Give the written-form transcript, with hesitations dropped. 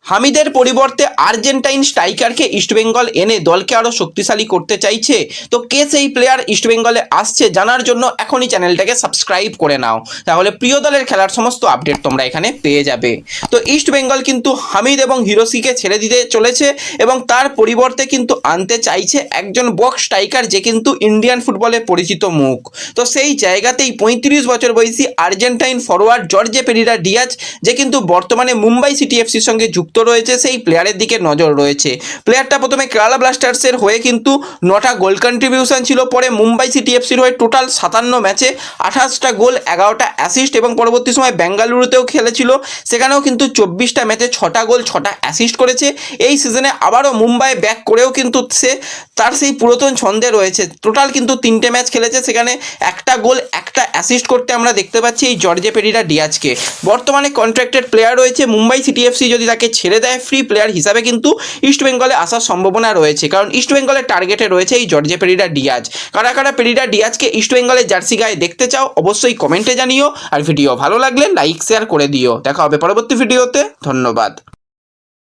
হামিদের পরিবর্তে আর্জেন্টাইন স্ট্রাইকারকে ইস্টবেঙ্গল এনে দলকে আরও শক্তিশালী করতে চাইছে। তো কে সেই প্লেয়ার ইস্টবেঙ্গলে আসছে জানার জন্য এখনই চ্যানেলটাকে সাবস্ক্রাইব করে নাও, তাহলে প্রিয় দলের খেলার সমস্ত আপডেট তোমরা এখানে পেয়ে যাবে। তো ইস্টবেঙ্গল কিন্তু হামিদ এবং হিরোশিকে ছেড়ে দিতে চলেছে এবং তার পরিবর্তে কিন্তু আনতে চাইছে একজন বক্স স্ট্রাইকার যে কিন্তু ইন্ডিয়ান ফুটবলে পরিচিত মুখ। তো সেই জায়গাতেই 35 বছর বয়সী Argentine forward Jorge Perera Diaz, যে কিন্তু বর্তমানে মুম্বাই সিটি এফসির সঙ্গে যুক্ত রয়েছে, সেই প্লেয়ারের দিকে নজর রয়েছে। প্লেয়ারটা প্রথমে কেরালা ব্লাস্টার্সের হয়ে কিন্তু 9টা গোল কন্ট্রিবিউশন ছিল, পরে মুম্বাই সিটি এফসির হয়ে টোটাল 57 ম্যাচে 28টা গোল 11টা অ্যাসিস্ট এবং পরবর্তী সময় বেঙ্গালুরুতেও খেলেছিল, সেখানেও কিন্তু 24টা ম্যাচে 6টা গোল 6টা অ্যাসিস্ট করেছে। এই সিজনে আবারও মুম্বাই ব্যাক করেও কিন্তু সে তার সেই পুরাতন ছন্দে রয়েছে। টোটাল কিন্তু 3টে ম্যাচ খেলেছে, সেখানে 1টা গোল 1টা অ্যাসিস্ট করতে আমরা দেখতে পাচ্ছি এই জর্জে পেরেরা ডিয়াজকে। বর্তমানে কন্ট্রাক্টেড প্লেয়ার রয়েছে, মুম্বাই সিটি এফসি যদি তাকে ছেড়ে দেয় ফ্রি প্লেয়ার হিসাবে কিন্তু ইস্টবেঙ্গলে আসার সম্ভাবনা রয়েছে, কারণ ইস্টবেঙ্গলের টার্গেটে রয়েছে এই জর্জে পেরেরা ডিয়াজ। কারা কারা পেরেরা ডিয়াজকে ইস্টবেঙ্গলের জার্সি গায়ে দেখতে চাও অবশ্যই কমেন্টে জানিও, আর ভিডিও ভালো লাগলে লাইক শেয়ার করে দিও। দেখা হবে পরবর্তী ভিডিওতে, ধন্যবাদ।